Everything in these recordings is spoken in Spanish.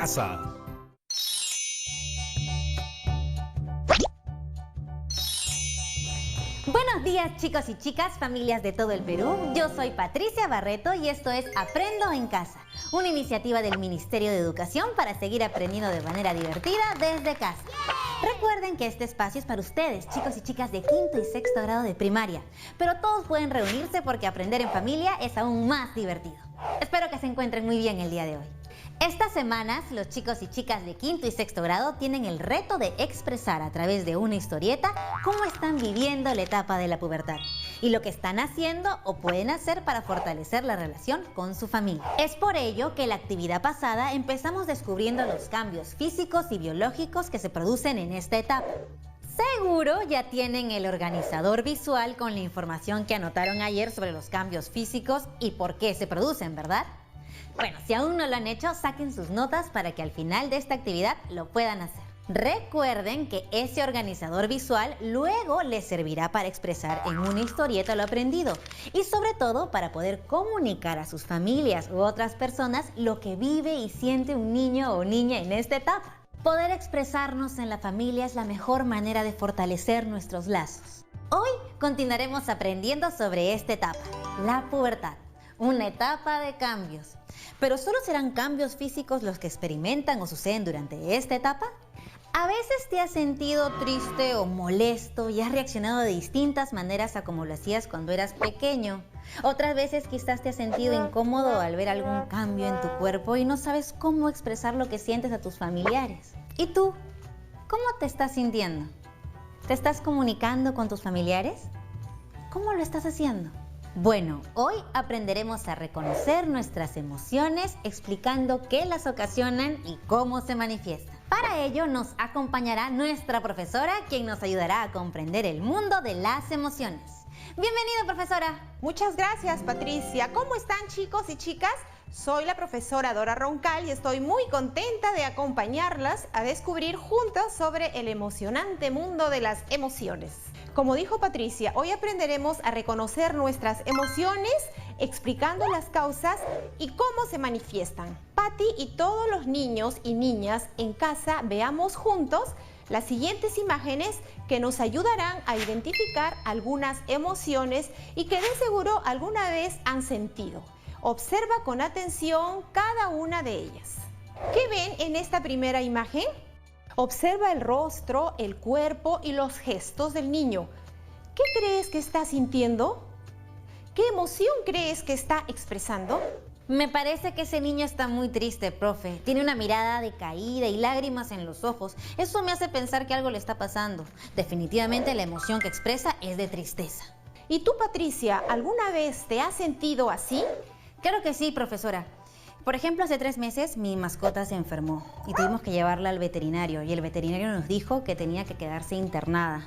casa. Buenos días, chicos y chicas, familias de todo el Perú. Yo soy Patricia Barreto y esto es Aprendo en Casa, una iniciativa del Ministerio de Educación para seguir aprendiendo de manera divertida desde casa. Recuerden que este espacio es para ustedes, chicos y chicas de quinto y sexto grado de primaria, pero todos pueden reunirse porque aprender en familia es aún más divertido. Espero que se encuentren muy bien el día de hoy. Estas semanas, los chicos y chicas de quinto y sexto grado tienen el reto de expresar a través de una historieta cómo están viviendo la etapa de la pubertad y lo que están haciendo o pueden hacer para fortalecer la relación con su familia. Es por ello que la actividad pasada empezamos descubriendo los cambios físicos y biológicos que se producen en esta etapa. Seguro ya tienen el organizador visual con la información que anotaron ayer sobre los cambios físicos y por qué se producen, ¿verdad? Bueno, si aún no lo han hecho, saquen sus notas para que al final de esta actividad lo puedan hacer. Recuerden que ese organizador visual luego les servirá para expresar en una historieta lo aprendido y sobre todo para poder comunicar a sus familias u otras personas lo que vive y siente un niño o niña en esta etapa. Poder expresarnos en la familia es la mejor manera de fortalecer nuestros lazos. Hoy continuaremos aprendiendo sobre esta etapa, la pubertad. Una etapa de cambios. ¿Pero solo serán cambios físicos los que experimentan o suceden durante esta etapa? ¿A veces te has sentido triste o molesto y has reaccionado de distintas maneras a como lo hacías cuando eras pequeño? Otras veces quizás te has sentido incómodo al ver algún cambio en tu cuerpo y no sabes cómo expresar lo que sientes a tus familiares. ¿Y tú? ¿Cómo te estás sintiendo? ¿Te estás comunicando con tus familiares? ¿Cómo lo estás haciendo? Bueno, hoy aprenderemos a reconocer nuestras emociones explicando qué las ocasionan y cómo se manifiestan. Para ello nos acompañará nuestra profesora, quien nos ayudará a comprender el mundo de las emociones. Bienvenida, profesora. Muchas gracias, Patricia. ¿Cómo están, chicos y chicas? Soy la profesora Dora Roncal y estoy muy contenta de acompañarlas a descubrir juntas sobre el emocionante mundo de las emociones. Como dijo Patricia, hoy aprenderemos a reconocer nuestras emociones, explicando las causas y cómo se manifiestan. Pati y todos los niños y niñas en casa veamos juntos las siguientes imágenes que nos ayudarán a identificar algunas emociones y que de seguro alguna vez han sentido. Observa con atención cada una de ellas. ¿Qué ven en esta primera imagen? Observa el rostro, el cuerpo y los gestos del niño. ¿Qué crees que está sintiendo? ¿Qué emoción crees que está expresando? Me parece que ese niño está muy triste, profe. Tiene una mirada decaída y lágrimas en los ojos. Eso me hace pensar que algo le está pasando. Definitivamente la emoción que expresa es de tristeza. ¿Y tú, Patricia, alguna vez te has sentido así? Claro que sí, profesora. Por ejemplo, hace 3 meses mi mascota se enfermó y tuvimos que llevarla al veterinario y el veterinario nos dijo que tenía que quedarse internada.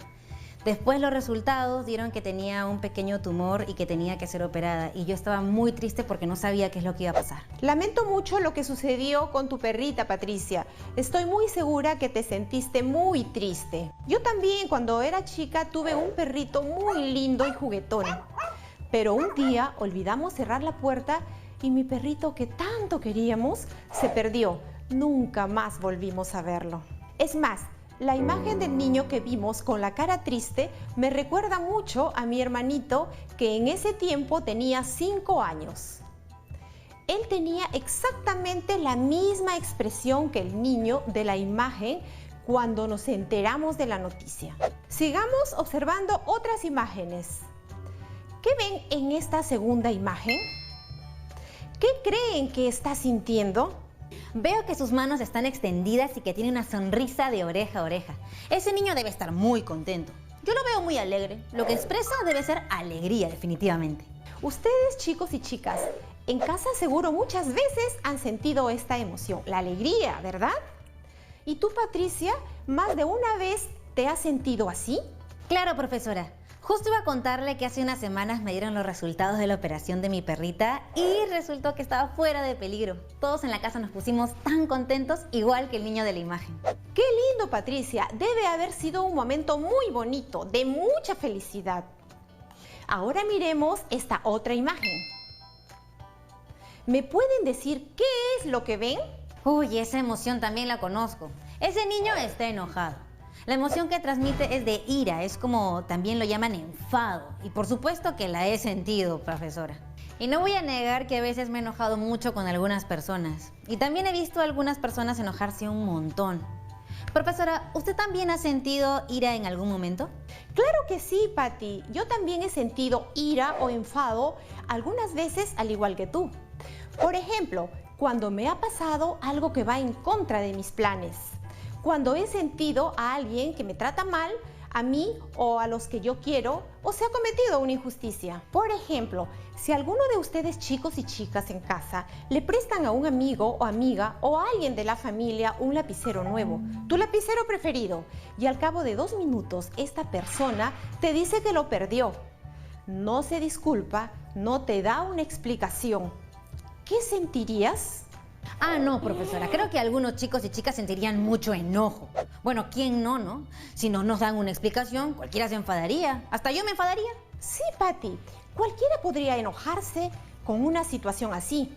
Después los resultados dieron que tenía un pequeño tumor y que tenía que ser operada y yo estaba muy triste porque no sabía qué es lo que iba a pasar. Lamento mucho lo que sucedió con tu perrita, Patricia. Estoy muy segura que te sentiste muy triste. Yo también, cuando era chica, tuve un perrito muy lindo y juguetón. Pero un día olvidamos cerrar la puerta y mi perrito, que tanto queríamos, se perdió. Nunca más volvimos a verlo. Es más, la imagen del niño que vimos con la cara triste me recuerda mucho a mi hermanito, que en ese tiempo tenía 5 años. Él tenía exactamente la misma expresión que el niño de la imagen cuando nos enteramos de la noticia. Sigamos observando otras imágenes. ¿Qué ven en esta segunda imagen? ¿Qué creen que está sintiendo? Veo que sus manos están extendidas y que tiene una sonrisa de oreja a oreja. Ese niño debe estar muy contento. Yo lo veo muy alegre. Lo que expresa debe ser alegría, definitivamente. Ustedes, chicos y chicas, en casa seguro muchas veces han sentido esta emoción, la alegría, ¿verdad? ¿Y tú, Patricia, más de una vez te has sentido así? Claro, profesora. Justo iba a contarle que hace unas semanas me dieron los resultados de la operación de mi perrita y resultó que estaba fuera de peligro. Todos en la casa nos pusimos tan contentos, igual que el niño de la imagen. ¡Qué lindo, Patricia! Debe haber sido un momento muy bonito, de mucha felicidad. Ahora miremos esta otra imagen. ¿Me pueden decir qué es lo que ven? Uy, esa emoción también la conozco. Ese niño está enojado. La emoción que transmite es de ira, es como también lo llaman enfado. Y por supuesto que la he sentido, profesora. Y no voy a negar que a veces me he enojado mucho con algunas personas. Y también he visto a algunas personas enojarse un montón. Profesora, ¿usted también ha sentido ira en algún momento? Claro que sí, Patti. Yo también he sentido ira o enfado algunas veces al igual que tú. Por ejemplo, cuando me ha pasado algo que va en contra de mis planes. Cuando he sentido a alguien que me trata mal, a mí o a los que yo quiero, o se ha cometido una injusticia. Por ejemplo, si alguno de ustedes chicos y chicas en casa le prestan a un amigo o amiga o a alguien de la familia un lapicero nuevo, tu lapicero preferido, y al cabo de 2 minutos esta persona te dice que lo perdió, no se disculpa, no te da una explicación, ¿qué sentirías? Ah, no, profesora. Creo que algunos chicos y chicas sentirían mucho enojo. Bueno, ¿quién no, no? Si no nos dan una explicación, cualquiera se enfadaría. Hasta yo me enfadaría. Sí, Patti. Cualquiera podría enojarse con una situación así.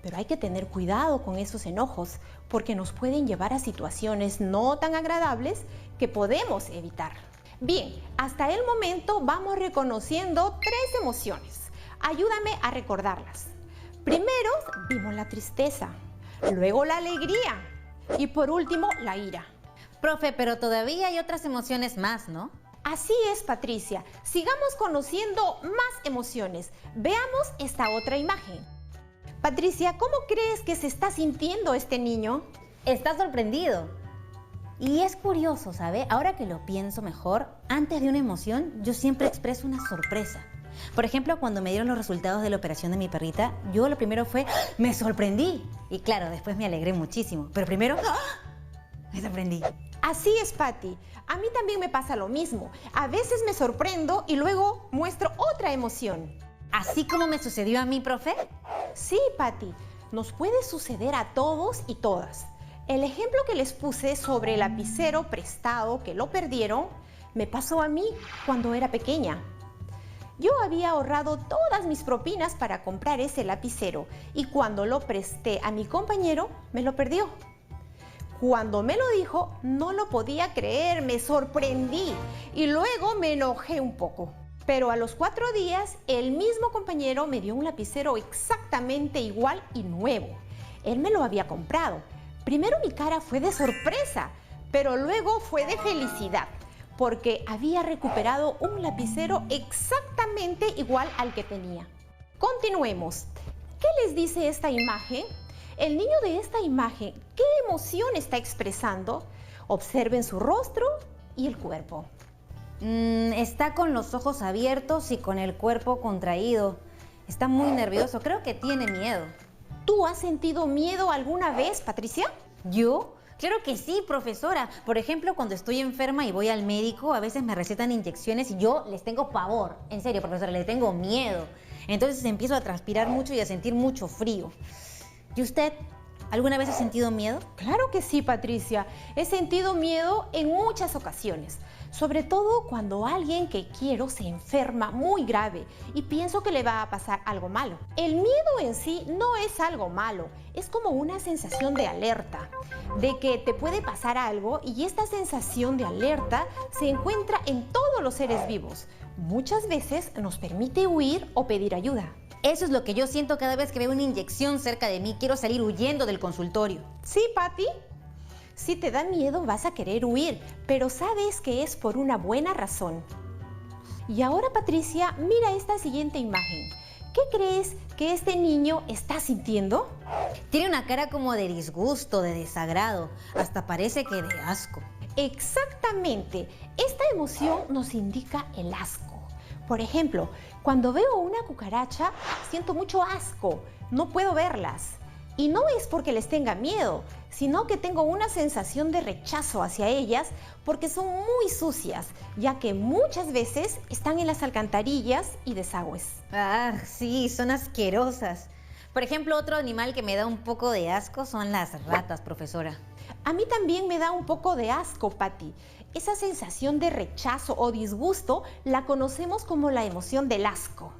Pero hay que tener cuidado con esos enojos, porque nos pueden llevar a situaciones no tan agradables que podemos evitar. Bien, hasta el momento vamos reconociendo 3 emociones. Ayúdame a recordarlas. Primero vimos la tristeza, luego la alegría y por último la ira. Profe, pero todavía hay otras emociones más, ¿no? Así es, Patricia. Sigamos conociendo más emociones. Veamos esta otra imagen. Patricia, ¿cómo crees que se está sintiendo este niño? Está sorprendido. Y es curioso, ¿sabe? Ahora que lo pienso mejor, antes de una emoción, yo siempre expreso una sorpresa. Por ejemplo, cuando me dieron los resultados de la operación de mi perrita, yo lo primero fue, me sorprendí. Y claro, después me alegré muchísimo. Pero primero, me sorprendí. Así es, Patti. A mí también me pasa lo mismo. A veces me sorprendo y luego muestro otra emoción. ¿Así como me sucedió a mí, profe? Sí, Patti. Nos puede suceder a todos y todas. El ejemplo que les puse sobre el lapicero prestado que lo perdieron, me pasó a mí cuando era pequeña. Yo había ahorrado todas mis propinas para comprar ese lapicero y cuando lo presté a mi compañero, me lo perdió. Cuando me lo dijo, no lo podía creer, me sorprendí y luego me enojé un poco. Pero a los 4 días, el mismo compañero me dio un lapicero exactamente igual y nuevo. Él me lo había comprado. Primero mi cara fue de sorpresa, pero luego fue de felicidad, porque había recuperado un lapicero exactamente igual al que tenía. Continuemos. ¿Qué les dice esta imagen? El niño de esta imagen, ¿qué emoción está expresando? Observen su rostro y el cuerpo. Está con los ojos abiertos y con el cuerpo contraído. Está muy nervioso, creo que tiene miedo. ¿Tú has sentido miedo alguna vez, Patricia? ¿Yo? Claro que sí, profesora. Por ejemplo, cuando estoy enferma y voy al médico, a veces me recetan inyecciones y yo les tengo pavor. En serio, profesora, les tengo miedo. Entonces empiezo a transpirar mucho y a sentir mucho frío. ¿Y usted alguna vez ha sentido miedo? Claro que sí, Patricia. He sentido miedo en muchas ocasiones. Sobre todo cuando alguien que quiero se enferma muy grave y pienso que le va a pasar algo malo. El miedo en sí no es algo malo, es como una sensación de alerta, de que te puede pasar algo y esta sensación de alerta se encuentra en todos los seres vivos. Muchas veces nos permite huir o pedir ayuda. Eso es lo que yo siento cada vez que veo una inyección cerca de mí. Quiero salir huyendo del consultorio. ¿Sí, Patti? Si te da miedo vas a querer huir, pero sabes que es por una buena razón. Y ahora, Patricia, mira esta siguiente imagen. ¿Qué crees que este niño está sintiendo? Tiene una cara como de disgusto, de desagrado, hasta parece que de asco. Exactamente, esta emoción nos indica el asco. Por ejemplo, cuando veo una cucaracha, siento mucho asco, no puedo verlas. Y no es porque les tenga miedo, sino que tengo una sensación de rechazo hacia ellas porque son muy sucias, ya que muchas veces están en las alcantarillas y desagües. Ah, sí, son asquerosas. Por ejemplo, otro animal que me da un poco de asco son las ratas, profesora. A mí también me da un poco de asco, Patti. Esa sensación de rechazo o disgusto la conocemos como la emoción del asco.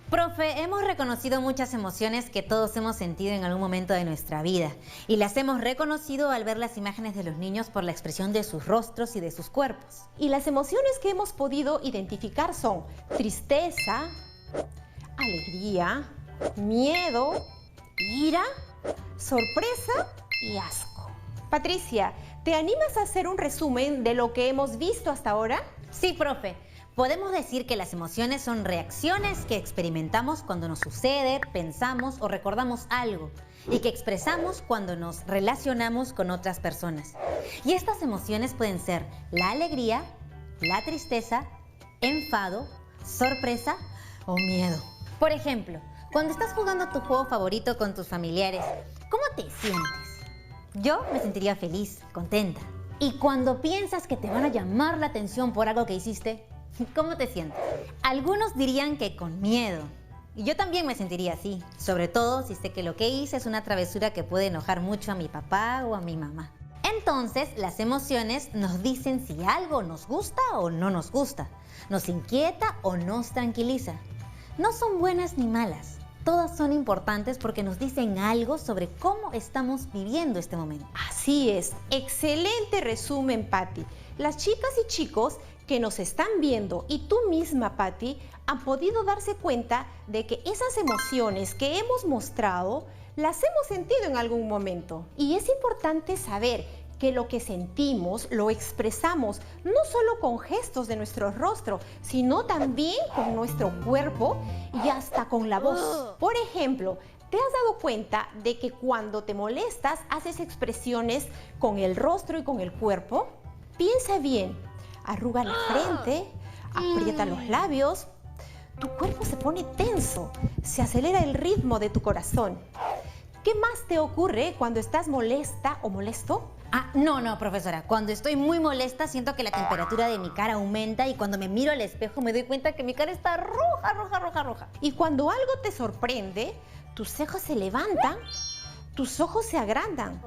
Profe, hemos reconocido muchas emociones que todos hemos sentido en algún momento de nuestra vida y las hemos reconocido al ver las imágenes de los niños por la expresión de sus rostros y de sus cuerpos. Y las emociones que hemos podido identificar son tristeza, alegría, miedo, ira, sorpresa y asco. Patricia, ¿te animas a hacer un resumen de lo que hemos visto hasta ahora? Sí, profe. Podemos decir que las emociones son reacciones que experimentamos cuando nos sucede, pensamos o recordamos algo y que expresamos cuando nos relacionamos con otras personas. Y estas emociones pueden ser la alegría, la tristeza, enfado, sorpresa o miedo. Por ejemplo, cuando estás jugando tu juego favorito con tus familiares, ¿cómo te sientes? Yo me sentiría feliz, contenta. Y cuando piensas que te van a llamar la atención por algo que hiciste, ¿cómo te sientes? Algunos dirían que con miedo. Y yo también me sentiría así, sobre todo si sé que lo que hice es una travesura que puede enojar mucho a mi papá o a mi mamá. Entonces, las emociones nos dicen si algo nos gusta o no nos gusta, nos inquieta o nos tranquiliza. No son buenas ni malas. Todas son importantes porque nos dicen algo sobre cómo estamos viviendo este momento. Así es, excelente resumen, Patti. Las chicas y chicos que nos están viendo y tú misma, Patti, han podido darse cuenta de que esas emociones que hemos mostrado las hemos sentido en algún momento. Y es importante saber que lo que sentimos lo expresamos no solo con gestos de nuestro rostro, sino también con nuestro cuerpo y hasta con la voz. Por ejemplo, ¿te has dado cuenta de que cuando te molestas haces expresiones con el rostro y con el cuerpo? Piensa bien, arruga la frente, aprieta los labios, tu cuerpo se pone tenso, se acelera el ritmo de tu corazón. ¿Qué más te ocurre cuando estás molesta o molesto? No, profesora. Cuando estoy muy molesta siento que la temperatura de mi cara aumenta y cuando me miro al espejo me doy cuenta que mi cara está roja. Y cuando algo te sorprende, tus cejas se levantan, tus ojos se agrandan,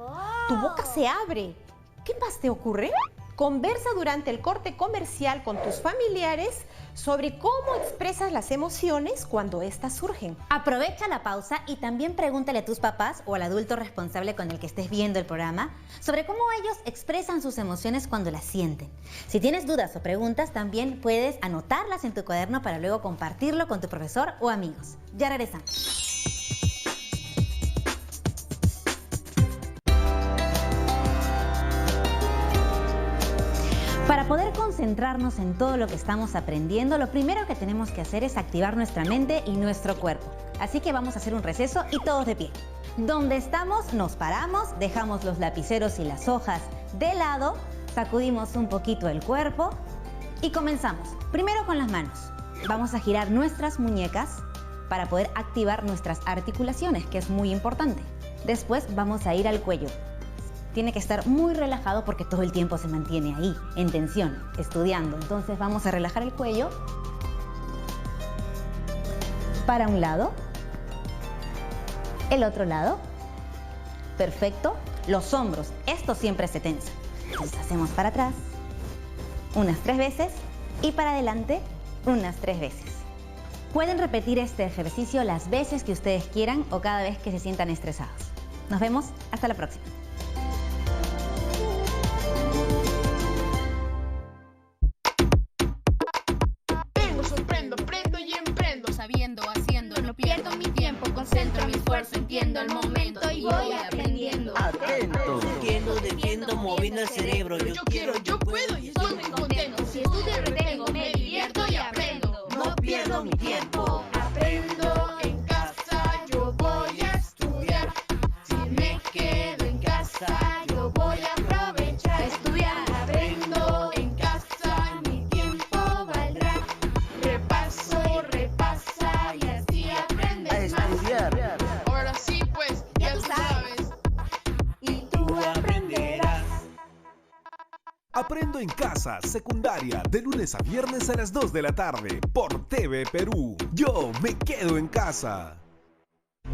tu boca se abre. ¿Qué más te ocurre? Conversa durante el corte comercial con tus familiares sobre cómo expresas las emociones cuando éstas surgen. Aprovecha la pausa y también pregúntale a tus papás o al adulto responsable con el que estés viendo el programa sobre cómo ellos expresan sus emociones cuando las sienten. Si tienes dudas o preguntas, también puedes anotarlas en tu cuaderno para luego compartirlo con tu profesor o amigos. Ya regresamos. Para poder concentrarnos en todo lo que estamos aprendiendo, lo primero que tenemos que hacer es activar nuestra mente y nuestro cuerpo. Así que vamos a hacer un receso y todos de pie. Donde estamos, nos paramos, dejamos los lapiceros y las hojas de lado, sacudimos un poquito el cuerpo y comenzamos. Primero con las manos. Vamos a girar nuestras muñecas para poder activar nuestras articulaciones, que es muy importante. Después vamos a ir al cuello. Tiene que estar muy relajado porque todo el tiempo se mantiene ahí, en tensión, estudiando. Entonces vamos a relajar el cuello. Para un lado. El otro lado. Perfecto. Los hombros, esto siempre se tensa. Entonces hacemos para atrás unas 3 veces y para adelante unas 3 veces. Pueden repetir este ejercicio las veces que ustedes quieran o cada vez que se sientan estresados. Nos vemos, hasta la próxima. Haciendo, no pierdo mi tiempo, concentro mi esfuerzo, entiendo el momento y voy aprendiendo. Atento, defiendo, moviendo el cerebro. Yo quiero, yo puedo y estoy muy contento. Si estudio, retengo, me divierto y aprendo. No pierdo mi tiempo. Aprendo en casa, yo voy a estudiar. Si me quedo en casa, yo voy a aprovechar. Estudiar, aprendo en casa, mi tiempo valdrá. Repaso, repasa y así aprendes A estudiar. más. Ahora sí, pues, ya tú sabes. Y tú aprenderás. Aprendo en casa, secundaria, de lunes a viernes a las 2 de la tarde, por TV Perú. Yo me quedo en casa.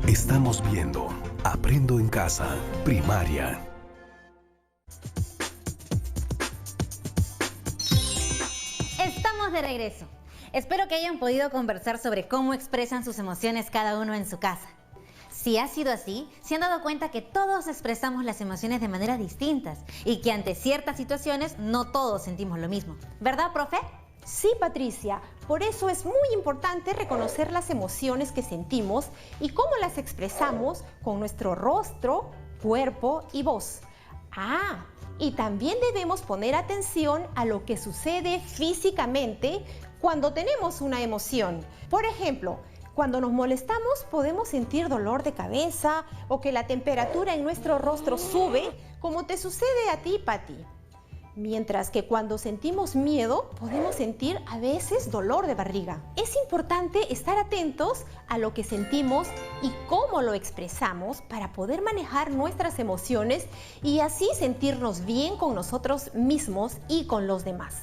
Estamos viendo Aprendo en casa, primaria. Estamos de regreso. Espero que hayan podido conversar sobre cómo expresan sus emociones cada uno en su casa. Si ha sido así, se han dado cuenta que todos expresamos las emociones de maneras distintas y que ante ciertas situaciones no todos sentimos lo mismo. ¿Verdad, profe? Sí, Patricia, por eso es muy importante reconocer las emociones que sentimos y cómo las expresamos con nuestro rostro, cuerpo y voz. Y también debemos poner atención a lo que sucede físicamente cuando tenemos una emoción. Por ejemplo, cuando nos molestamos podemos sentir dolor de cabeza o que la temperatura en nuestro rostro sube, como te sucede a ti, Pati. Mientras que cuando sentimos miedo, podemos sentir a veces dolor de barriga. Es importante estar atentos a lo que sentimos y cómo lo expresamos para poder manejar nuestras emociones y así sentirnos bien con nosotros mismos y con los demás.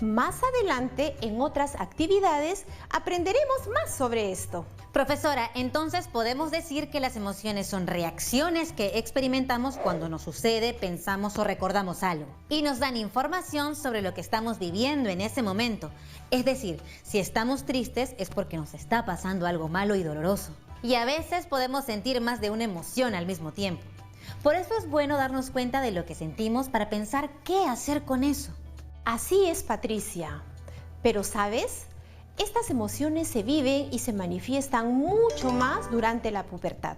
Más adelante, en otras actividades, aprenderemos más sobre esto. Profesora, entonces podemos decir que las emociones son reacciones que experimentamos cuando nos sucede, pensamos o recordamos algo. Y nos dan información sobre lo que estamos viviendo en ese momento. Es decir, si estamos tristes es porque nos está pasando algo malo y doloroso. Y a veces podemos sentir más de una emoción al mismo tiempo. Por eso es bueno darnos cuenta de lo que sentimos para pensar qué hacer con eso. Así es, Patricia. Pero, ¿sabes? Estas emociones se viven y se manifiestan mucho más durante la pubertad.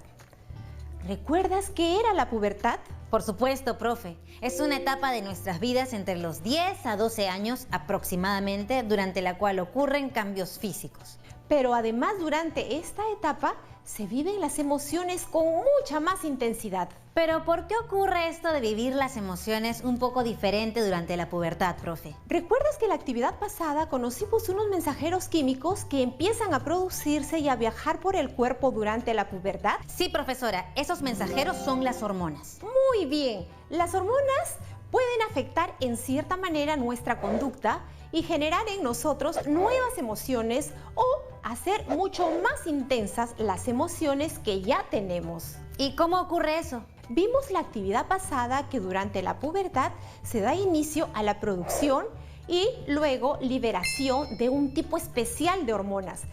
¿Recuerdas qué era la pubertad? Por supuesto, profe. Es una etapa de nuestras vidas entre los 10 a 12 años aproximadamente, durante la cual ocurren cambios físicos. Pero además, durante esta etapa se viven las emociones con mucha más intensidad. Pero ¿por qué ocurre esto de vivir las emociones un poco diferente durante la pubertad, profe? ¿Recuerdas que en la actividad pasada conocimos unos mensajeros químicos que empiezan a producirse y a viajar por el cuerpo durante la pubertad? Sí, profesora, esos mensajeros son las hormonas. Muy bien, las hormonas pueden afectar en cierta manera nuestra conducta y generar en nosotros nuevas emociones o hacer mucho más intensas las emociones que ya tenemos. ¿Y cómo ocurre eso? Vimos la actividad pasada que durante la pubertad se da inicio a la producción y luego liberación de un tipo especial de hormonas.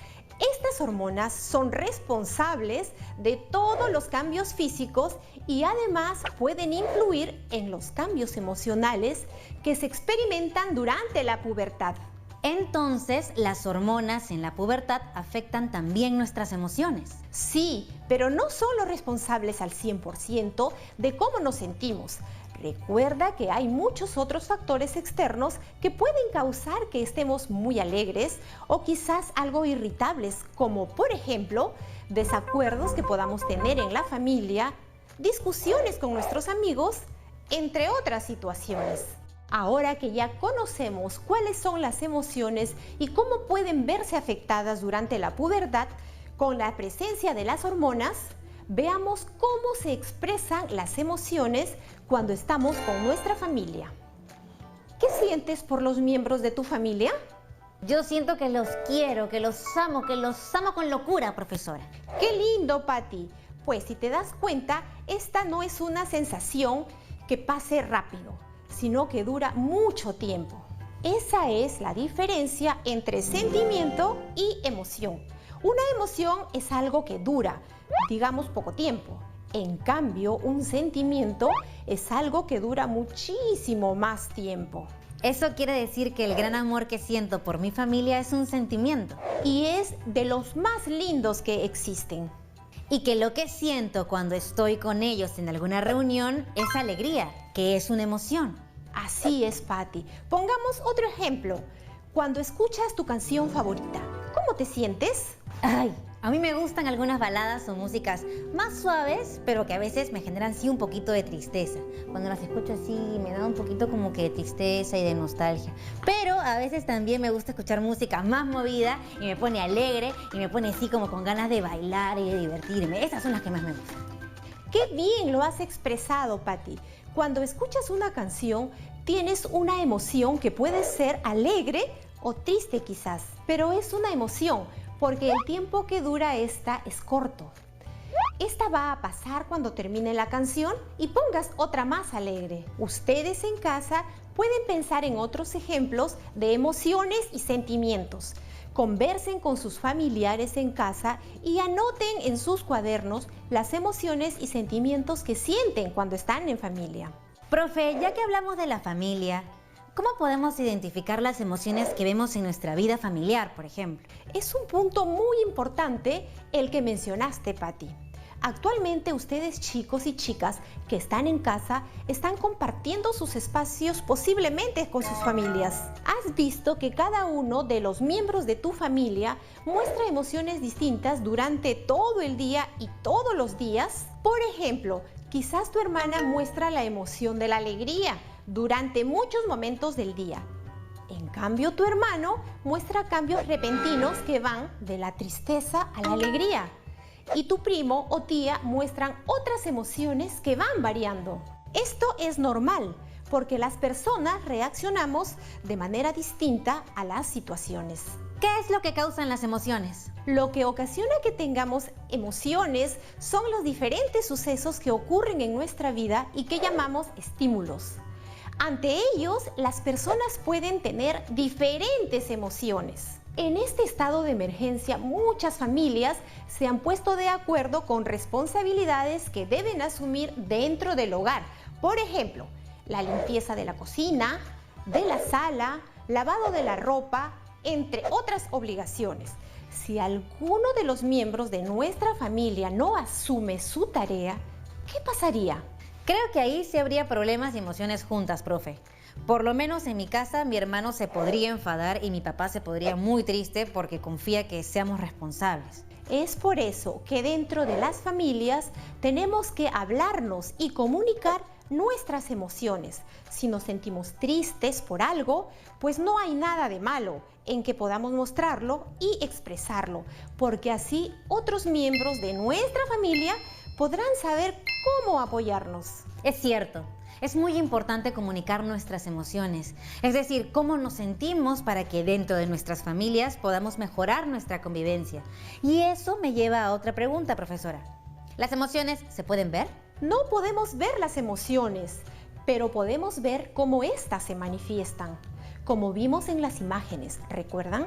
Estas hormonas son responsables de todos los cambios físicos y además pueden influir en los cambios emocionales que se experimentan durante la pubertad. Entonces, las hormonas en la pubertad afectan también nuestras emociones. Sí, pero no son los responsables al 100% de cómo nos sentimos. Recuerda que hay muchos otros factores externos que pueden causar que estemos muy alegres o quizás algo irritables, como por ejemplo, desacuerdos que podamos tener en la familia, discusiones con nuestros amigos, entre otras situaciones. Ahora que ya conocemos cuáles son las emociones y cómo pueden verse afectadas durante la pubertad con la presencia de las hormonas, veamos cómo se expresan las emociones cuando estamos con nuestra familia. ¿Qué sientes por los miembros de tu familia? Yo siento que los quiero, que los amo con locura, profesora. ¡Qué lindo, Pati! Pues si te das cuenta, esta no es una sensación que pase rápido, sino que dura mucho tiempo. Esa es la diferencia entre sentimiento y emoción. Una emoción es algo que dura, digamos, poco tiempo. En cambio, un sentimiento es algo que dura muchísimo más tiempo. Eso quiere decir que el gran amor que siento por mi familia es un sentimiento. Y es de los más lindos que existen. Y que lo que siento cuando estoy con ellos en alguna reunión es alegría, que es una emoción. Así es, Pati. Pongamos otro ejemplo. Cuando escuchas tu canción favorita, ¿cómo te sientes? Ay, a mí me gustan algunas baladas o músicas más suaves, pero que a veces me generan sí un poquito de tristeza. Cuando las escucho así me da un poquito como que de tristeza y de nostalgia. Pero a veces también me gusta escuchar música más movida y me pone alegre y me pone así como con ganas de bailar y de divertirme. Esas son las que más me gustan. ¡Qué bien lo has expresado, Pati! Cuando escuchas una canción, tienes una emoción que puede ser alegre o triste quizás, pero es una emoción porque el tiempo que dura esta es corto. Esta va a pasar cuando termine la canción y pongas otra más alegre. Ustedes en casa pueden pensar en otros ejemplos de emociones y sentimientos. Conversen con sus familiares en casa y anoten en sus cuadernos las emociones y sentimientos que sienten cuando están en familia. Profe, ya que hablamos de la familia, ¿cómo podemos identificar las emociones que vemos en nuestra vida familiar, por ejemplo? Es un punto muy importante el que mencionaste, Patti. Actualmente ustedes, chicos y chicas que están en casa, están compartiendo sus espacios posiblemente con sus familias. ¿Has visto que cada uno de los miembros de tu familia muestra emociones distintas durante todo el día y todos los días? Por ejemplo, quizás tu hermana muestra la emoción de la alegría durante muchos momentos del día. En cambio, tu hermano muestra cambios repentinos que van de la tristeza a la alegría. Y tu primo o tía muestran otras emociones que van variando. Esto es normal porque las personas reaccionamos de manera distinta a las situaciones. ¿Qué es lo que causan las emociones? Lo que ocasiona que tengamos emociones son los diferentes sucesos que ocurren en nuestra vida y que llamamos estímulos. Ante ellos, las personas pueden tener diferentes emociones. En este estado de emergencia, muchas familias se han puesto de acuerdo con responsabilidades que deben asumir dentro del hogar. Por ejemplo, la limpieza de la cocina, de la sala, lavado de la ropa, entre otras obligaciones. Si alguno de los miembros de nuestra familia no asume su tarea, ¿qué pasaría? Creo que ahí sí habría problemas y emociones juntas, profe. Por lo menos en mi casa mi hermano se podría enfadar y mi papá se podría muy triste porque confía que seamos responsables. Es por eso que dentro de las familias tenemos que hablarnos y comunicar nuestras emociones. Si nos sentimos tristes por algo, pues no hay nada de malo en que podamos mostrarlo y expresarlo, porque así otros miembros de nuestra familia podrán saber cómo apoyarnos. Es cierto. Es muy importante comunicar nuestras emociones, es decir, cómo nos sentimos para que dentro de nuestras familias podamos mejorar nuestra convivencia. Y eso me lleva a otra pregunta, profesora. ¿Las emociones se pueden ver? No podemos ver las emociones, pero podemos ver cómo éstas se manifiestan, como vimos en las imágenes, ¿recuerdan?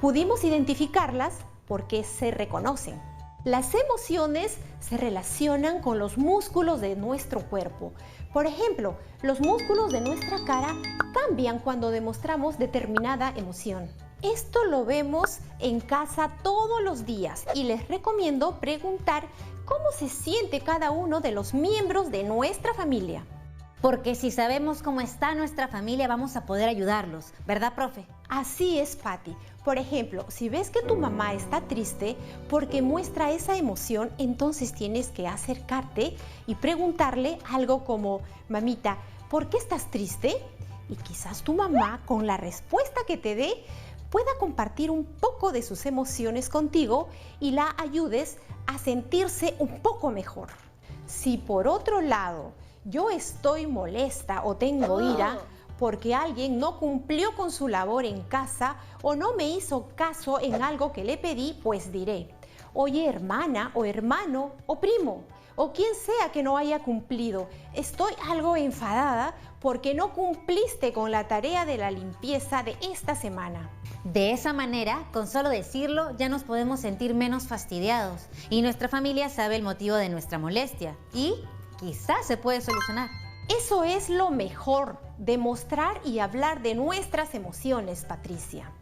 Pudimos identificarlas porque se reconocen. Las emociones se relacionan con los músculos de nuestro cuerpo. Por ejemplo, los músculos de nuestra cara cambian cuando demostramos determinada emoción. Esto lo vemos en casa todos los días y les recomiendo preguntar cómo se siente cada uno de los miembros de nuestra familia. Porque si sabemos cómo está nuestra familia, vamos a poder ayudarlos, ¿verdad, profe? Así es, Patti. Por ejemplo, si ves que tu mamá está triste porque muestra esa emoción, entonces tienes que acercarte y preguntarle algo como: mamita, ¿por qué estás triste? Y quizás tu mamá, con la respuesta que te dé, pueda compartir un poco de sus emociones contigo y la ayudes a sentirse un poco mejor. Si por otro lado yo estoy molesta o tengo ira porque alguien no cumplió con su labor en casa o no me hizo caso en algo que le pedí, pues diré: oye, hermana o hermano o primo o quien sea que no haya cumplido, estoy algo enfadada porque no cumpliste con la tarea de la limpieza de esta semana. De esa manera, con solo decirlo, ya nos podemos sentir menos fastidiados y nuestra familia sabe el motivo de nuestra molestia y quizás se puede solucionar. Eso es lo mejor, demostrar y hablar de nuestras emociones, Patricia.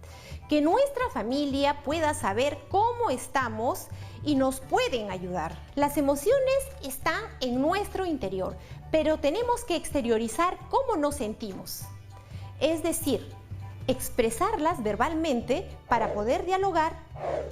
Que nuestra familia pueda saber cómo estamos y nos pueden ayudar. Las emociones están en nuestro interior, pero tenemos que exteriorizar cómo nos sentimos. Es decir, expresarlas verbalmente para poder dialogar,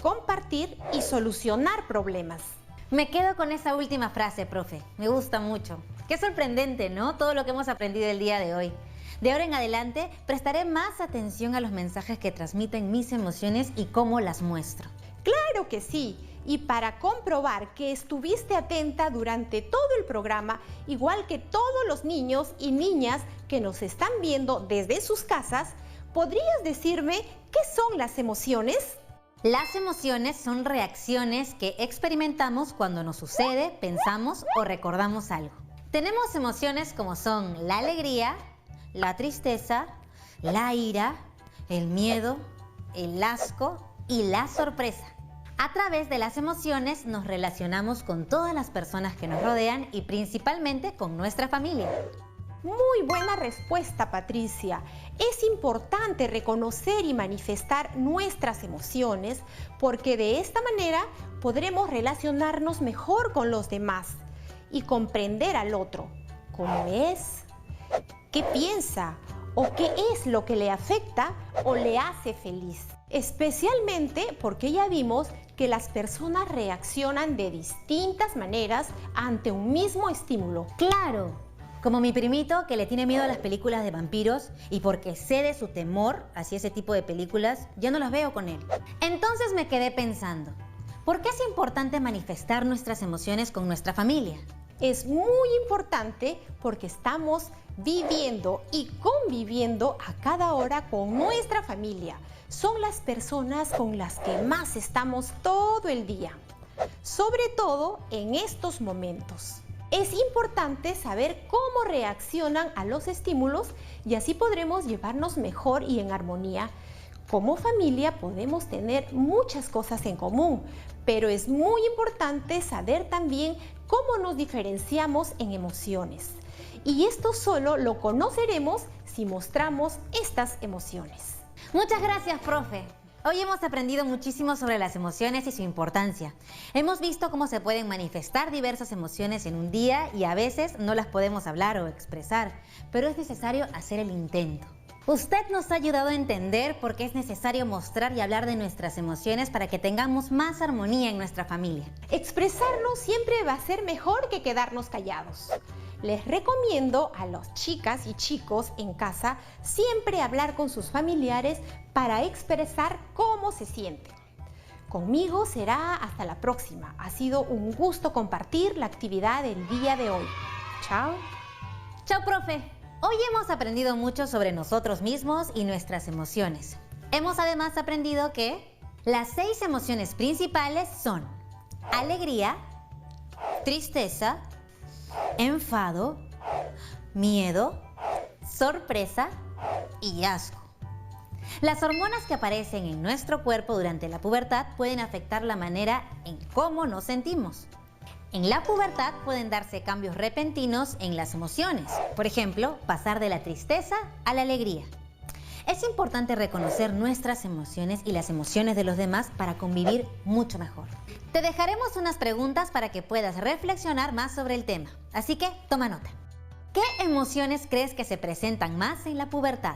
compartir y solucionar problemas. Me quedo con esa última frase, profe. Me gusta mucho. Qué sorprendente, ¿no? Todo lo que hemos aprendido el día de hoy. De ahora en adelante, prestaré más atención a los mensajes que transmiten mis emociones y cómo las muestro. ¡Claro que sí! Y para comprobar que estuviste atenta durante todo el programa, igual que todos los niños y niñas que nos están viendo desde sus casas, ¿podrías decirme qué son las emociones? Las emociones son reacciones que experimentamos cuando nos sucede, pensamos o recordamos algo. Tenemos emociones como son la alegría, la tristeza, la ira, el miedo, el asco y la sorpresa. A través de las emociones nos relacionamos con todas las personas que nos rodean y principalmente con nuestra familia. Muy buena respuesta, Patricia. Es importante reconocer y manifestar nuestras emociones porque de esta manera podremos relacionarnos mejor con los demás y comprender al otro, cómo es, qué piensa o qué es lo que le afecta o le hace feliz. Especialmente porque ya vimos que las personas reaccionan de distintas maneras ante un mismo estímulo. ¡Claro! Como mi primito que le tiene miedo a las películas de vampiros y porque sé de su temor hacia ese tipo de películas, ya no las veo con él. Entonces me quedé pensando, ¿por qué es importante manifestar nuestras emociones con nuestra familia? Es muy importante porque estamos viviendo y conviviendo a cada hora con nuestra familia. Son las personas con las que más estamos todo el día, sobre todo en estos momentos. Es importante saber cómo reaccionan a los estímulos y así podremos llevarnos mejor y en armonía. Como familia podemos tener muchas cosas en común, pero es muy importante saber también cómo nos diferenciamos en emociones. Y esto solo lo conoceremos si mostramos estas emociones. Muchas gracias, profe. Hoy hemos aprendido muchísimo sobre las emociones y su importancia. Hemos visto cómo se pueden manifestar diversas emociones en un día y a veces no las podemos hablar o expresar, pero es necesario hacer el intento. Usted nos ha ayudado a entender por qué es necesario mostrar y hablar de nuestras emociones para que tengamos más armonía en nuestra familia. Expresarnos siempre va a ser mejor que quedarnos callados. Les recomiendo a las chicas y chicos en casa siempre hablar con sus familiares para expresar cómo se sienten. Conmigo será hasta la próxima. Ha sido un gusto compartir la actividad del día de hoy. Chao. Chao, profe. Hoy hemos aprendido mucho sobre nosotros mismos y nuestras emociones. Hemos además aprendido que las 6 emociones principales son alegría, tristeza, enfado, miedo, sorpresa y asco. Las hormonas que aparecen en nuestro cuerpo durante la pubertad pueden afectar la manera en cómo nos sentimos. En la pubertad pueden darse cambios repentinos en las emociones, por ejemplo, pasar de la tristeza a la alegría. Es importante reconocer nuestras emociones y las emociones de los demás para convivir mucho mejor. Te dejaremos unas preguntas para que puedas reflexionar más sobre el tema, así que toma nota. ¿Qué emociones crees que se presentan más en la pubertad?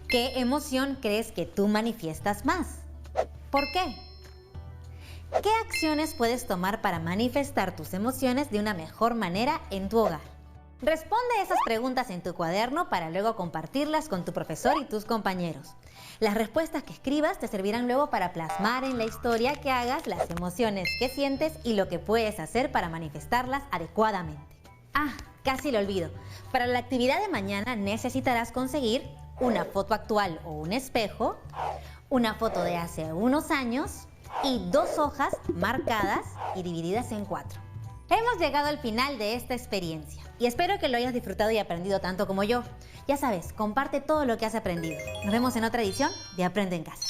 ¿Qué emoción crees que tú manifiestas más? ¿Por qué? ¿Qué acciones puedes tomar para manifestar tus emociones de una mejor manera en tu hogar? Responde esas preguntas en tu cuaderno para luego compartirlas con tu profesor y tus compañeros. Las respuestas que escribas te servirán luego para plasmar en la historia que hagas las emociones que sientes y lo que puedes hacer para manifestarlas adecuadamente. Ah, casi lo olvido. Para la actividad de mañana necesitarás conseguir una foto actual o un espejo, una foto de hace unos años y 2 hojas marcadas y divididas en 4. Hemos llegado al final de esta experiencia y espero que lo hayas disfrutado y aprendido tanto como yo. Ya sabes, comparte todo lo que has aprendido. Nos vemos en otra edición de Aprende en Casa.